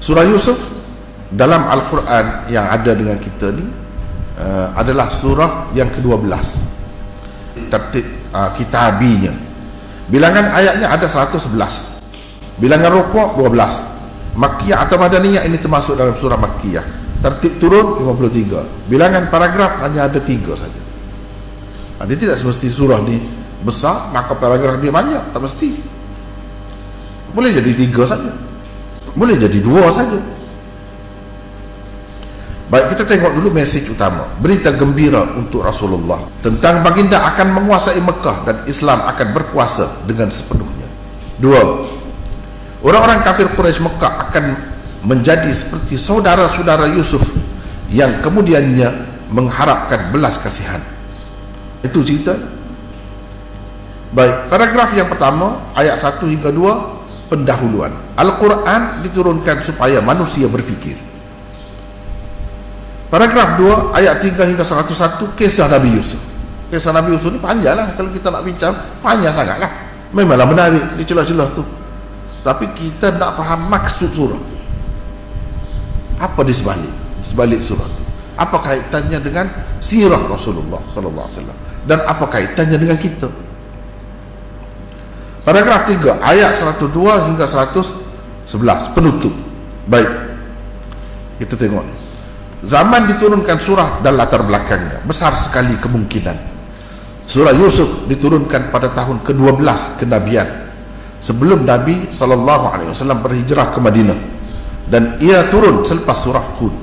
Surah Yusuf dalam Al-Quran yang ada dengan kita ni adalah surah yang ke-12 tertib kitabinya. Bilangan ayatnya ada 111, bilangan rukuk 12. Makkiyah atau Madaniyah ini termasuk dalam surah Makkiyah. Tertib turun 53. Bilangan paragraf hanya ada 3 saja. Dia tidak semesti surah ni besar maka paragraf dia banyak, tak mesti. Boleh jadi 3 saja, boleh jadi 2 saja. Baik, kita tengok dulu mesej utama. Berita gembira untuk Rasulullah tentang baginda akan menguasai Mekah dan Islam akan berkuasa dengan sepenuhnya. 2. Orang-orang kafir Quraisy Mekah akan menjadi seperti saudara-saudara Yusuf yang kemudiannya mengharapkan belas kasihan. Itu cerita. Baik, paragraf yang pertama ayat 1 hingga 2 pendahuluan. Al-Quran diturunkan supaya manusia berfikir. Paragraf 2 ayat 3 hingga 101 kisah Nabi Yusuf. Kisah Nabi Yusuf ni panjang lah, kalau kita nak bincang panjang sangat lah. Memanglah menarik di celah-celah tu, tapi kita nak faham maksud surah. Apa di sebalik surah tu? Apa kaitannya dengan sirah Rasulullah sallallahu alaihi wasallam, dan apa kaitannya dengan kita? Paragraf 3 ayat 102 hingga 111 penutup. Baik, kita tengok ni. Zaman diturunkan surah dan latar belakangnya. Besar sekali kemungkinan surah Yusuf diturunkan pada tahun ke-12 kenabian sebelum Nabi SAW berhijrah ke Madinah, dan ia turun selepas surah Hud.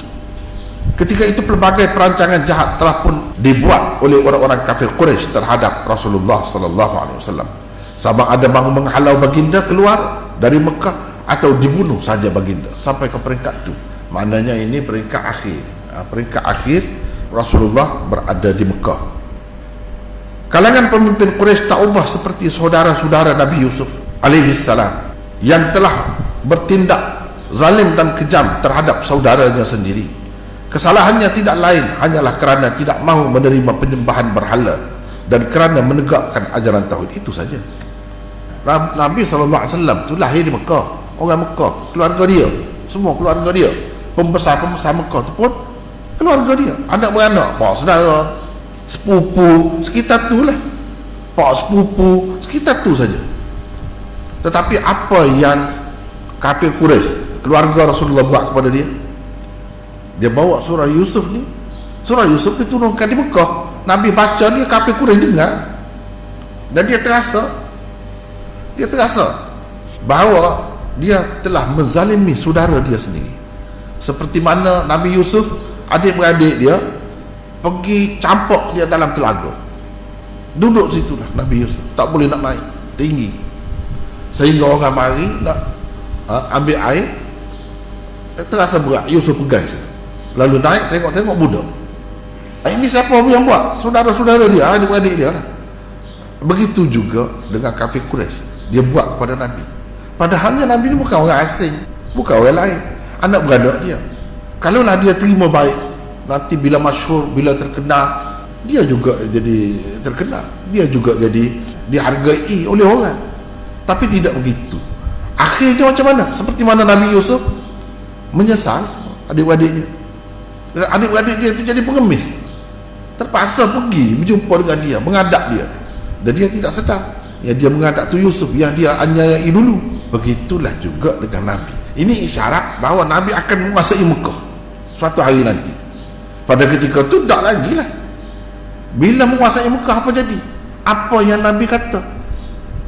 Ketika itu pelbagai perancangan jahat telah pun dibuat oleh orang-orang kafir Quraisy terhadap Rasulullah SAW. Sama ada mahu menghalau baginda keluar dari Mekah atau dibunuh saja baginda. Sampai ke peringkat itu. Maknanya ini peringkat akhir. Peringkat akhir Rasulullah berada di Mekah. Kalangan pemimpin Quraisy tak ubah seperti saudara-saudara Nabi Yusuf alaihi salam yang telah bertindak zalim dan kejam terhadap saudaranya sendiri. Kesalahannya tidak lain hanyalah kerana tidak mahu menerima penyembahan berhala dan kerana menegakkan ajaran tauhid. Itu saja. Nabi SAW itu lahir di Mekah. Orang Mekah, keluarga dia, semua keluarga dia, pembesar-pembesar Mekah itu pun keluarga dia, anak beranak, pak saudara, sepupu, sekitar tu lah, pak sepupu, sekitar tu saja. Tetapi apa yang kafir Quraisy, keluarga Rasulullah buat kepada dia? Dia bawa surah Yusuf ni. Surah Yusuf diturunkan di Mekah. Nabi baca ni, kafir Quraisy dengar, dan dia terasa bahawa dia telah menzalimi saudara dia sendiri. Seperti mana Nabi Yusuf, adik-beradik dia pergi campur dia dalam telaga, duduk situlah Nabi Yusuf, tak boleh nak naik tinggi, sehingga orang mari nak ambil air, terasa berat. Yusuf pegang situ, lalu naik, tengok-tengok budak. Ini siapa yang buat? Saudara-saudara dia, adik-beradik dia lah. Begitu juga dengan kafir Quraisy, dia buat kepada Nabi. Padahalnya Nabi ni bukan orang asing, bukan orang lain, anak beranak dia. Kalaulah dia terima baik, nanti bila masyhur, bila terkenal, dia juga jadi terkenal, dia juga jadi dihargai oleh orang. Tapi tidak begitu. Akhirnya macam mana? Seperti mana Nabi Yusuf menyesal adik-beradiknya. Adik-beradik dia itu jadi pengemis, terpaksa pergi berjumpa dengan dia, menghadap dia, dan dia tidak sedar ya dia menghadap tu Yusuf yang dia anyayai dulu. Begitulah juga dengan Nabi. Ini isyarat bahawa Nabi akan menguasai Mekah suatu hari nanti. Pada ketika itu tak lagi lah. Bila menguasai Mekah, apa jadi? Apa yang Nabi kata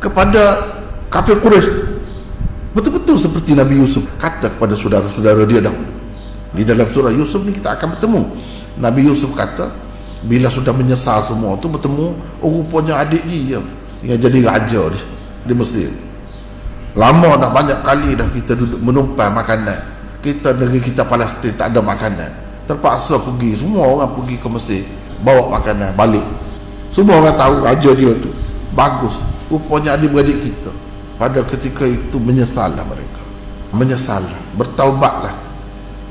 kepada kafir Quraisy, betul-betul seperti Nabi Yusuf kata kepada saudara-saudara dia dahulu. Di dalam surah Yusuf ni kita akan bertemu Nabi Yusuf kata, bila sudah menyesal semua tu, bertemu, rupanya adik dia yang jadi raja di Mesir. Lama dah, banyak kali dah kita duduk menumpang makanan. Kita, negeri kita Palestin, tak ada makanan, terpaksa pergi, semua orang pergi ke Mesir bawa makanan balik. Semua orang tahu raja dia tu bagus. Rupanya adik-beradik kita pada ketika itu menyesallah mereka, menyesallah, bertaubatlah.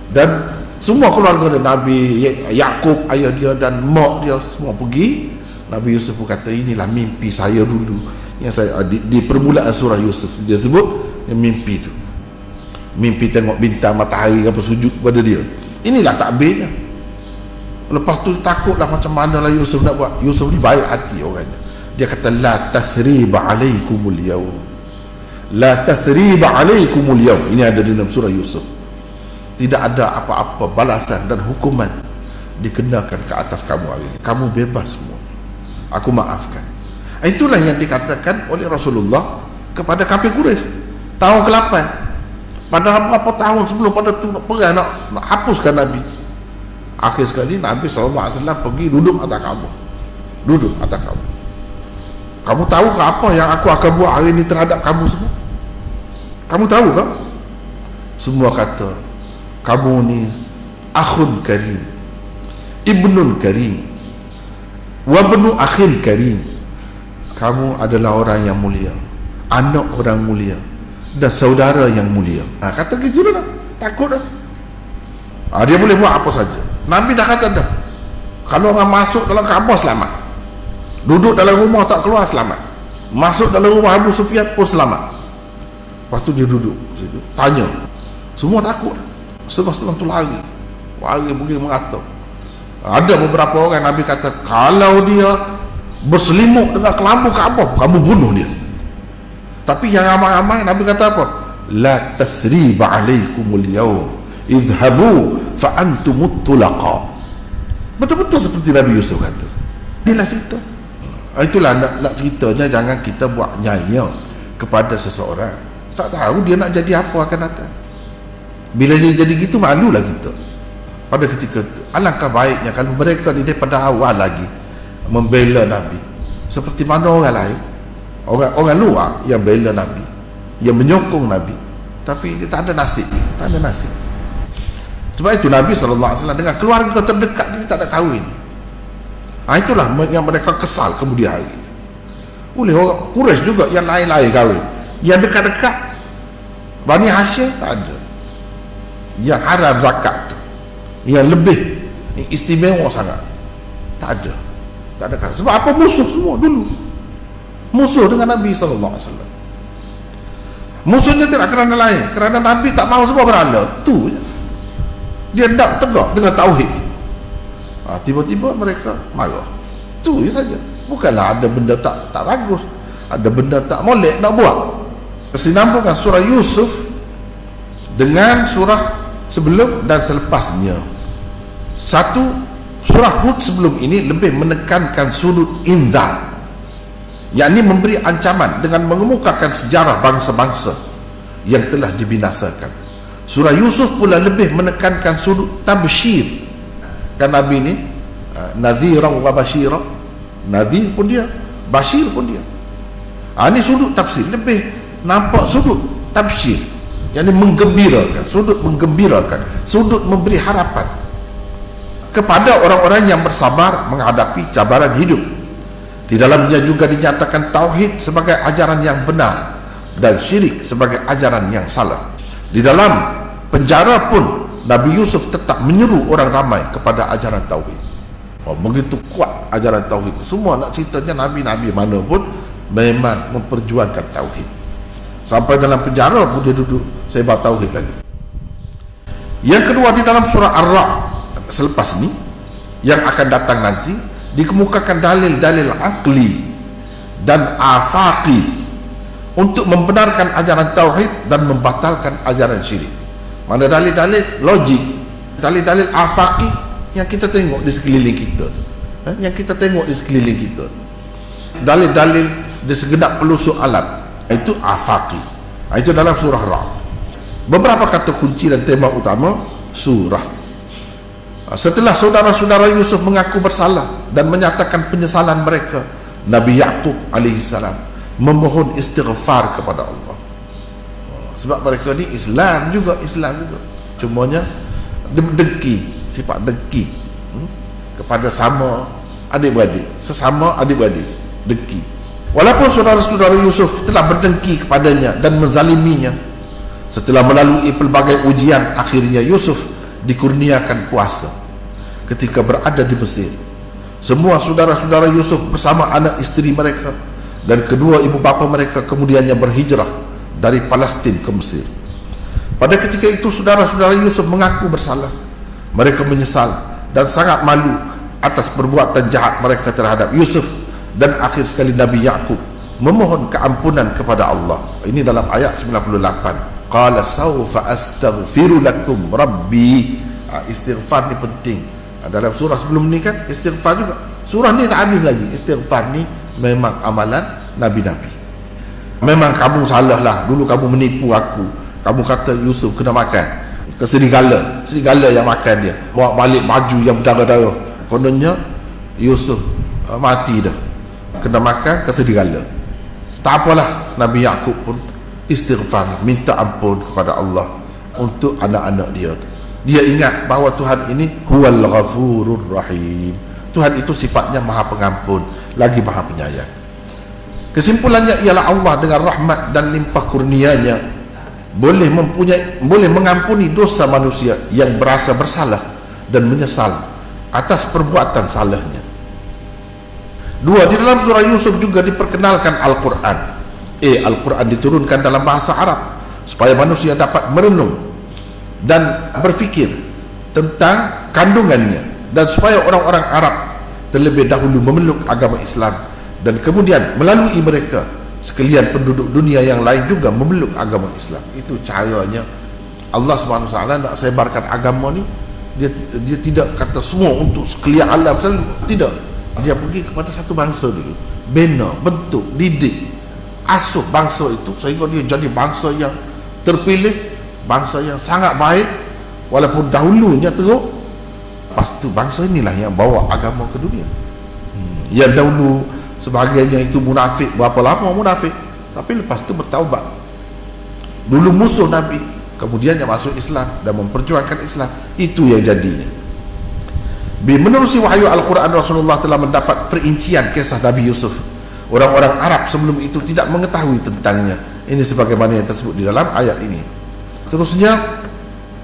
Dan semua keluarga dia, Nabi Yakub ayah dia dan mak dia semua pergi. Nabi Yusuf kata, inilah mimpi saya dulu yang saya di permulaan surah Yusuf dia sebut yang mimpi itu. mimpi tengok bintang, matahari apa, sujud kepada dia. Inilah takbirnya. Lepas tu takutlah macam mana lah Yusuf nak buat. Yusuf ni baik hati orangnya. Dia kata la tathriba alaikumul yawm, la tathriba alaikumul yawm. Ini ada dalam surah Yusuf. Tidak ada apa-apa balasan dan hukuman dikenakan ke atas kamu hari ini. Kamu bebas semua, aku maafkan. Itulah yang dikatakan oleh Rasulullah kepada kafir Quraisy tahun ke-8. Pada beberapa tahun sebelum pada tu perang nak hapuskan Nabi. Akhir sekali Nabi SAW pergi duduk atas kamu. Duduk atas kamu. Kamu tahu ke apa yang aku akan buat hari ini terhadap kamu semua? Kamu tahu ke? Semua kata, kamu ni akhun karim, ibnun karim, wabnu akhil karim. Kamu adalah orang yang mulia, anak orang mulia, dan saudara yang mulia. Kata gitu dah, takut dah. Dia boleh buat apa saja. Nabi dah kata dah, kalau orang masuk dalam Kaabah selamat, duduk dalam rumah tak keluar selamat, masuk dalam rumah Abu Sufyan pun selamat. Lepas tu dia duduk situ, tanya, semua takut. Setengah-setengah tu lari pergi merata. Ada beberapa orang Nabi kata, kalau dia berselimut dengan kelambu Kaabah, kamu bunuh dia. Tapi yang ramai-ramai Nabi kata apa? La tathriba alaikumul yawm, idhabu fa antumut tulaqa. Betul-betul seperti Nabi Yusuf kata. Inilah cerita. Itulah nak ceritanya, jangan kita buat nyaya kepada seseorang. Tak tahu dia nak jadi apa akan datang. Bila dia jadi gitu, malulah kita pada ketika itu. Alangkah baiknya kalau mereka ni daripada awal lagi membela Nabi, seperti mana orang lain, orang luar yang bela Nabi, yang menyokong Nabi, tapi dia tak ada nasib. Tak ada nasib. Sebab itu Nabi SAW dengan keluarga terdekat dia tak ada kahwin. Itulah yang mereka kesal kemudian hari. Oleh orang Quraisy juga yang lain-lain kahwin. Yang dekat-dekat Bani Hashim tak ada. Yang haram zakat tu, yang lebih istimewa sangat, tak ada. Tak ada. Sebab apa? Musuh semua dulu. Musuh dengan Nabi SAW. Musuhnya tidak kerana lain, kerana Nabi tak mahu semua berhala. Tu je. Dia tak tegak dengan tauhid. Tiba-tiba mereka marah. Tu je saja. Bukanlah ada benda tak bagus, ada benda tak molek nak buat. Kesinambungan surah Yusuf dengan surah sebelum dan selepasnya. Satu, surah Hud sebelum ini lebih menekankan sudut inzar, yakni memberi ancaman dengan mengemukakan sejarah bangsa-bangsa yang telah dibinasakan. Surah Yusuf pula lebih menekankan sudut tabsyir. Kan Nabi ni nadhiran wa basyira, nadhir pun dia, basyir pun dia. Ini sudut tafsir, lebih nampak sudut tabsyir, yakni menggembirakan, sudut menggembirakan, sudut memberi harapan kepada orang-orang yang bersabar menghadapi cabaran hidup. Di dalamnya juga dinyatakan tauhid sebagai ajaran yang benar dan syirik sebagai ajaran yang salah. Di dalam penjara pun Nabi Yusuf tetap menyeru orang ramai kepada ajaran tauhid. Begitu kuat ajaran tauhid. Semua nak ceritanya Nabi-Nabi mana pun memang memperjuangkan tauhid. Sampai dalam penjara pun dia duduk sebar tauhid lagi. Yang kedua, di dalam surah Ar-Ra'd selepas ni yang akan datang nanti, dikemukakan dalil-dalil akli dan afaqi untuk membenarkan ajaran tauhid dan membatalkan ajaran syirik. Mana dalil-dalil logik, dalil-dalil afaqi yang kita tengok di sekeliling kita, yang kita tengok di sekeliling kita, dalil-dalil di segenap pelosok alam, itu afaqi. Itu dalam surah Ra'd. Beberapa kata kunci dan tema utama surah. Setelah saudara-saudara Yusuf mengaku bersalah dan menyatakan penyesalan mereka, Nabi Ya'qub alaihissalam memohon istighfar kepada Allah. Sebab mereka ni Islam juga. Cumanya dia dengki, sifat dengki kepada sama adik-beradik, sesama adik-beradik, dengki. Walaupun saudara-saudara Yusuf telah berdengki kepadanya dan menzaliminya, setelah melalui pelbagai ujian, akhirnya Yusuf dikurniakan kuasa ketika berada di Mesir. Semua saudara-saudara Yusuf bersama anak isteri mereka dan kedua ibu bapa mereka kemudiannya berhijrah dari Palestin ke Mesir. Pada ketika itu saudara-saudara Yusuf mengaku bersalah. Mereka menyesal dan sangat malu atas perbuatan jahat mereka terhadap Yusuf. Dan akhir sekali Nabi Yaqub memohon keampunan kepada Allah. Ini dalam ayat 98. Qala sawfa astaghfiru lakum rabbi. Istighfar ni penting. Dalam surah sebelum ni kan istighfar juga. Surah ni tak habis lagi. Istighfar ni memang amalan Nabi-Nabi. Memang kamu salah lah, dulu kamu menipu aku. Kamu kata Yusuf kena makan ke serigala yang makan dia, bawa balik baju yang berdarah-darah. Kononnya Yusuf mati dah, kena makan ke serigala. Tak apalah, Nabi Yaqub pun istighfar, minta ampun kepada Allah untuk anak-anak dia tu. Dia ingat bahawa Tuhan ini huwal ghafurur rahim. Tuhan itu sifatnya maha pengampun lagi maha penyayang. Kesimpulannya ialah Allah dengan rahmat dan limpah kurnianya boleh mengampuni dosa manusia yang berasa bersalah dan menyesal atas perbuatan salahnya. Dua, di dalam surah Yusuf juga diperkenalkan Al-Quran. Al-Quran diturunkan dalam bahasa Arab supaya manusia dapat merenung dan berfikir tentang kandungannya, dan supaya orang-orang Arab terlebih dahulu memeluk agama Islam, dan kemudian melalui mereka sekalian penduduk dunia yang lain juga memeluk agama Islam. Itu caranya Allah SWT nak sebarkan agama ni. Dia tidak kata semua untuk sekalian alam, tidak. Dia pergi kepada satu bangsa dulu, bina, bentuk, didik, asuh bangsa itu sehingga dia jadi bangsa yang terpilih, bangsa yang sangat baik walaupun dahulunya teruk. Lepas tu bangsa inilah yang bawa agama ke dunia. Yang dahulu sebahagiannya itu munafik, berapa lama munafik, tapi lepas tu bertaubat. Dulu musuh Nabi, kemudian yang masuk Islam dan memperjuangkan Islam. Itu yang jadinya. Menerusi wahyu Al-Quran, Rasulullah telah mendapat perincian kisah Nabi Yusuf. Orang-orang Arab sebelum itu tidak mengetahui tentangnya. Ini sebagaimana yang tersebut di dalam ayat ini. Terusnya,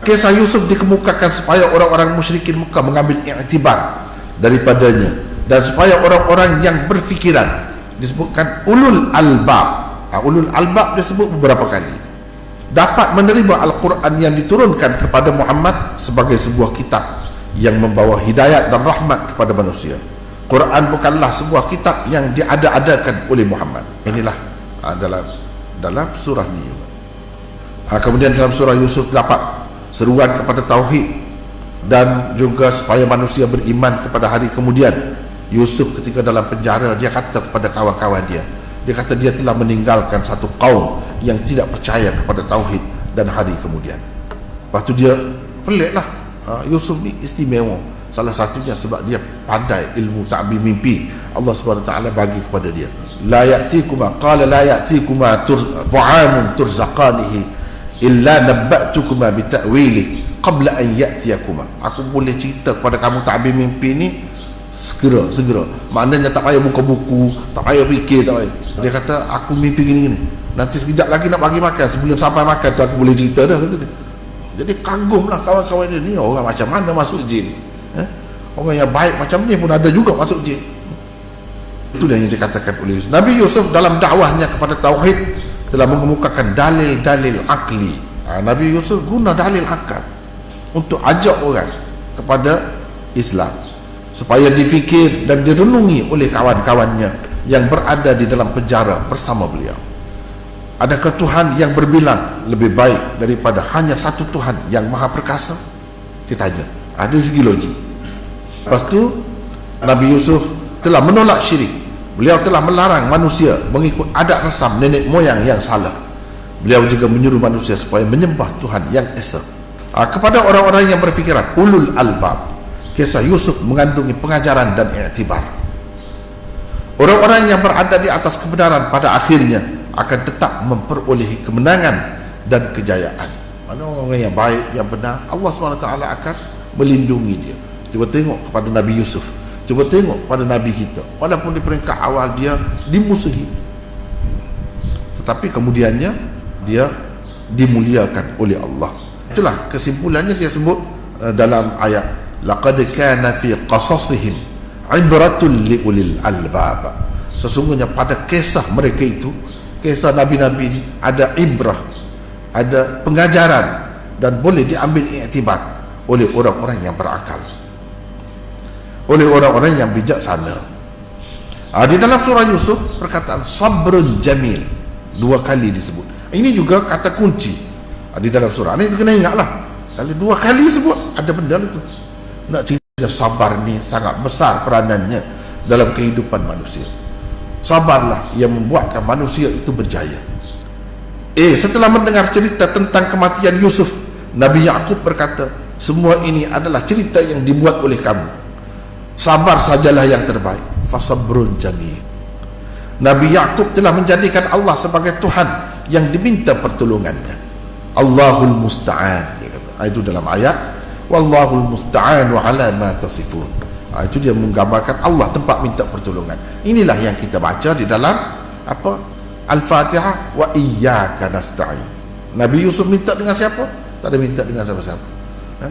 kisah Yusuf dikemukakan supaya orang-orang musyrikin Mekah mengambil iktibar daripadanya, dan supaya orang-orang yang berfikiran, disebutkan ulul albab. Ulul albab disebut beberapa kali, dapat menerima Al-Quran yang diturunkan kepada Muhammad sebagai sebuah kitab yang membawa hidayat dan rahmat kepada manusia. Quran bukanlah sebuah kitab yang diada-adakan oleh Muhammad. Inilah dalam surah ni juga. Kemudian dalam surah Yusuf dapat seruan kepada tauhid dan juga supaya manusia beriman kepada hari kemudian. Yusuf ketika dalam penjara, dia kata kepada kawan-kawan dia kata dia telah meninggalkan satu kaum yang tidak percaya kepada tauhid dan hari kemudian. Lepas tu dia peliklah. Yusuf ni istimewa, salah satunya sebab dia pandai ilmu ta'bir mimpi. Allah SWT bagi kepada dia, la ya'tikuma, qala la ya'tikuma ta'amun turzaqanihi illa nabba'tukuma bita'wili qabla an ya'tiyakuma. Aku boleh cerita kepada kamu ta'bir mimpi ni segera. Maknanya tak payah buka buku, tak payah fikir, tak payah. Dia kata aku mimpi gini-gini, nanti sekejap lagi nak bagi makan, sebelum sampai makan tu aku boleh cerita dah, kata dia. Jadi kagumlah kawan-kawan dia, ni orang macam mana masuk jin, orang yang baik macam ni pun ada juga masuk jin. Itulah yang dikatakan oleh Yusuf. Nabi Yusuf dalam dakwahnya kepada tauhid telah mengemukakan dalil-dalil akli. Nabi Yusuf guna dalil akal untuk ajak orang kepada Islam, supaya difikir dan direnungi oleh kawan-kawannya yang berada di dalam penjara bersama beliau. Adakah Tuhan yang berbilang lebih baik daripada hanya satu Tuhan yang maha perkasa? Ditanya. Ada segi logik. Lepas tu Nabi Yusuf telah menolak syirik. Beliau telah melarang manusia mengikut adat rasam nenek moyang yang salah. Beliau juga menyuruh manusia supaya menyembah Tuhan yang esa. Kepada orang-orang yang berfikiran, ulul albab, kisah Yusuf mengandungi pengajaran dan iktibar. Orang-orang yang berada di atas kebenaran pada akhirnya akan tetap memperolehi kemenangan dan kejayaan. Mana orang yang baik, yang benar, Allah SWT akan melindungi dia. Cuba tengok kepada Nabi Yusuf, cuba tengok pada Nabi kita, walaupun di peringkat awal dia dimusuhi, tetapi kemudiannya dia dimuliakan oleh Allah. Itulah kesimpulannya dia sebut dalam ayat, laqad kana fi qasasihim ibratul liulil albab. Sesungguhnya pada kisah mereka itu, kisah Nabi-Nabi ini ada ibrah, ada pengajaran dan boleh diambil iktibar oleh orang-orang yang berakal, oleh orang-orang yang bijaksana. Di dalam surah Yusuf perkataan sabrun jamil 2 kali disebut. Ini juga kata kunci di dalam surah ini. Kena ingatlah, kalau 2 kali sebut ada benda itu. Nak cerita sabar ni sangat besar peranannya dalam kehidupan manusia. Sabarlah yang membuatkan manusia itu berjaya. Setelah mendengar cerita tentang kematian Yusuf, Nabi Yaqub berkata, semua ini adalah cerita yang dibuat oleh kamu. Sabar sajalah yang terbaik. Fasabrun jamil. Nabi Yaqub telah menjadikan Allah sebagai Tuhan yang diminta pertolongannya. Allahul musta'an, dia kata. Itu dalam ayat wallahul musta'anu ala ma tasifun. Itu dia menggambarkan Allah tempat minta pertolongan. Inilah yang kita baca di dalam apa? Al-Fatihah, wa iyyaka nasta'in. Nabi Yusuf minta dengan siapa? Tak ada minta dengan siapa-siapa.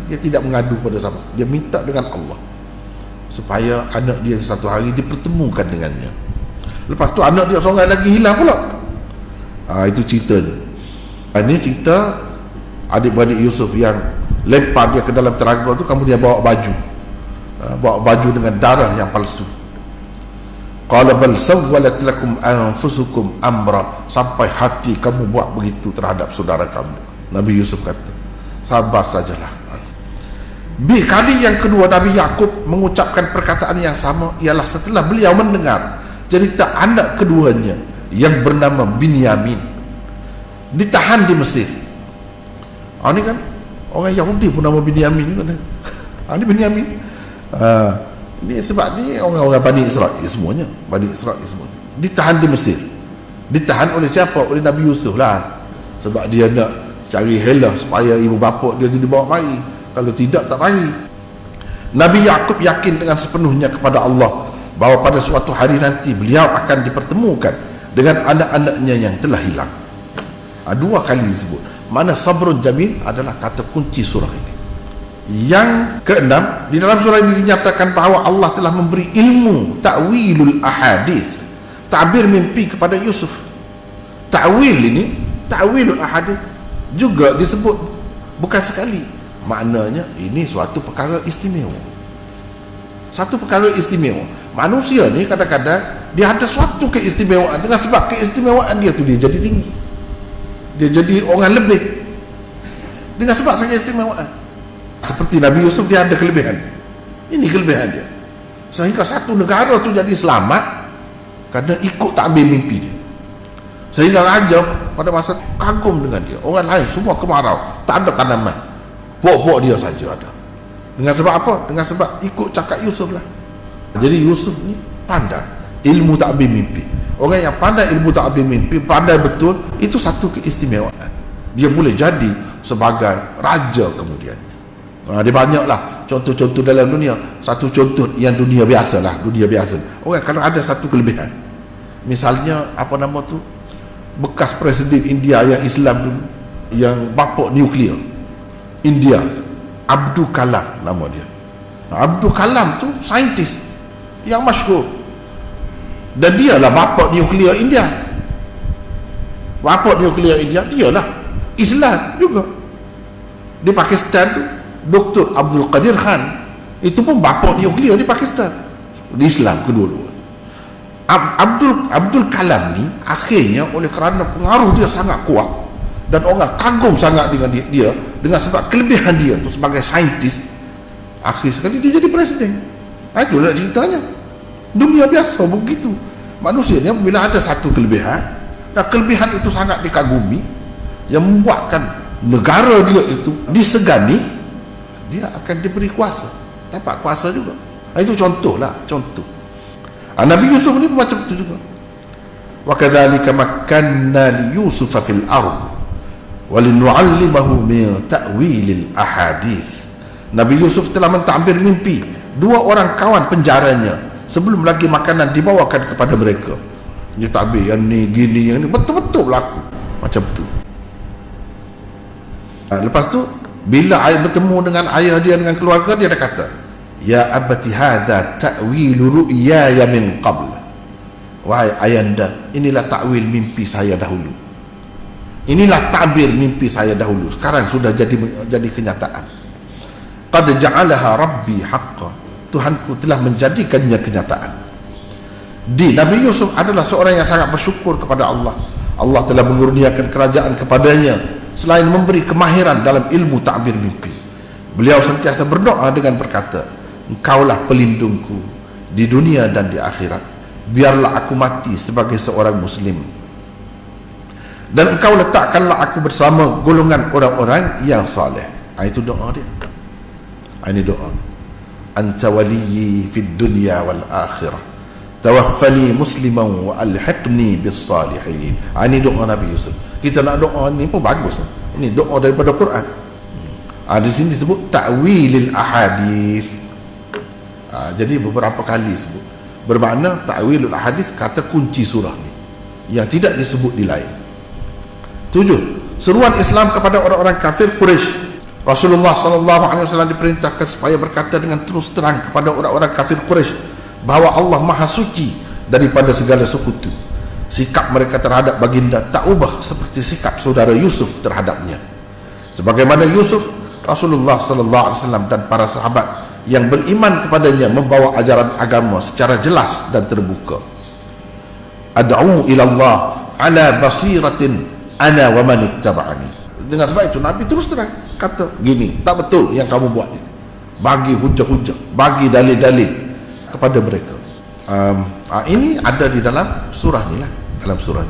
Dia tidak mengadu pada siapa. Dia minta dengan Allah supaya anak dia satu hari dipertemukan dengannya. Lepas tu anak dia seorang lagi hilang pula. Itu ceritanya. Ini cerita adik-beradik Yusuf yang lempar dia ke dalam telaga tu, kemudian bawa baju dengan darah yang palsu. Qala bal sawwalat lakum anfusukum amra, sampai hati kamu buat begitu terhadap saudara kamu. Nabi Yusuf kata, sabar sajalah. Kali yang kedua Nabi Yaqub mengucapkan perkataan yang sama ialah setelah beliau mendengar cerita anak keduanya yang bernama Binyamin ditahan di Mesir. Ini kan orang Yahudi pun nama Binyamin kan. Ini Binyamin. Ini sebab ni orang-orang Bani Israel semuanya, Bani Israel semuanya ditahan di Mesir. Ditahan oleh siapa? Oleh Nabi Yusuf lah. Sebab dia nak cari helah supaya ibu bapa dia dibawa mari. Kalau tidak, tak mari. Nabi Yaqub yakin dengan sepenuhnya kepada Allah bahawa pada suatu hari nanti beliau akan dipertemukan dengan anak-anaknya yang telah hilang. 2 kali disebut. Mana sabrun jamil adalah kata kunci surah ini. Yang keenam, di dalam surah ini dinyatakan bahawa Allah telah memberi ilmu ta'wilul ahadith, ta'bir mimpi kepada Yusuf. Ta'wil ini, ta'wilul ahadith juga disebut bukan sekali. Maknanya ini suatu perkara istimewa. Satu perkara istimewa. Manusia ni kadang-kadang dia ada suatu keistimewaan. Dengan sebab keistimewaan dia tu dia jadi tinggi, dia jadi orang lebih dengan sebab keistimewaan. Seperti Nabi Yusuf, dia ada kelebihan. Ini kelebihan dia, sehingga satu negara tu jadi selamat kerana ikut takbir mimpi dia. Sehingga raja pada masa kagum dengan dia. Orang lain semua kemarau, tak ada tanaman, pokok-pokok dia saja ada. Dengan sebab apa? Dengan sebab ikut cakap Yusuf lah. Jadi Yusuf ni pandai ilmu takbir mimpi. Orang yang pandai ilmu takbir mimpi, pandai betul, itu satu keistimewaan. Dia boleh jadi sebagai raja kemudiannya. Dia banyaklah contoh-contoh dalam dunia. Satu contoh yang dunia biasa lah, dunia biasa. Orang kalau ada satu kelebihan, misalnya apa nama tu, bekas presiden India yang Islam dulu, yang bapak nuklear India, Abdul Kalam nama dia. Abdul Kalam tu saintis yang masyhur, dan dialah bapak nuklear India. Bapak nuklear India dialah Islam juga. Di Pakistan tu Dr. Abdul Qadir Khan, itu pun bapak nuklear di Pakistan, di Islam kedua-dua. Abdul Kalam ni akhirnya oleh kerana pengaruh dia sangat kuat dan orang kagum sangat dengan dia dengan sebab kelebihan dia tu sebagai saintis, akhir sekali dia jadi presiden. Itulah ceritanya. Dunia biasa begitu. Manusia ni bila ada satu kelebihan, dan kelebihan itu sangat dikagumi, yang membuatkan negara dia itu disegani, dia akan diberi kuasa, dapat kuasa juga. Itu contohlah, contoh. Nabi Yusuf ni macam itu juga. Wa kadzalika makkanna li Yusuf fil ard wa linu'allimahu min ta'wilil ahadith. Nabi Yusuf telah mentadbir mimpi 2 orang kawan penjaranya sebelum lagi makanan dibawakan kepada mereka. Dia takbir yang ni gini, yang ni betul-betul berlaku macam tu. Lepas tu bila ayah bertemu dengan ayah dia, dengan keluarga dia, dia kata, ya abati hadha ta'wilu ru'yaya min qabl. Wahai ayanda, inilah takwil mimpi saya dahulu. Inilah tabir mimpi saya dahulu, sekarang sudah jadi kenyataan. Qad ja'alaha rabbi haqqa, Tuhanku telah menjadikannya kenyataan. Nabi Yusuf adalah seorang yang sangat bersyukur kepada Allah. Allah telah mengurniakan kerajaan kepadanya selain memberi kemahiran dalam ilmu takbir mimpi. Beliau sentiasa berdoa dengan berkata, Engkaulah pelindungku di dunia dan di akhirat. Biarlah aku mati sebagai seorang muslim, dan Engkau letakkanlah aku bersama golongan orang-orang yang saleh. Itu doa dia. Ini doa. Anta waliyyi fid dunya wal akhirah, tawaffani musliman wa alhiqni bis salihin. Ini doa Nabi Yusuf. Kita nak doa ni pun bagus. Ini doa daripada Quran. Di sini disebut ta'wilil ahadith. Jadi beberapa kali sebut. Bermakna ta'wilul ahadith, kata kunci surah ni yang tidak disebut di lain. 7. Seruan Islam kepada orang-orang kafir Quraisy. Rasulullah SAW diperintahkan supaya berkata dengan terus terang kepada orang-orang kafir Quraisy bahawa Allah Maha Suci daripada segala sekutu. Sikap mereka terhadap baginda tak ubah seperti sikap saudara Yusuf terhadapnya. Sebagaimana Yusuf, Rasulullah SAW dan para sahabat yang beriman kepadanya membawa ajaran agama secara jelas dan terbuka. Ad'u ila Allah ala basiratin ana wa man ittaba'ani. Dengan sebab itu Nabi terus terang kata gini, tak betul yang kamu buat ini. Bagi hujah-hujah, bagi dalil-dalil kepada mereka. Ini ada di dalam surah ni lah, dalam surah ni.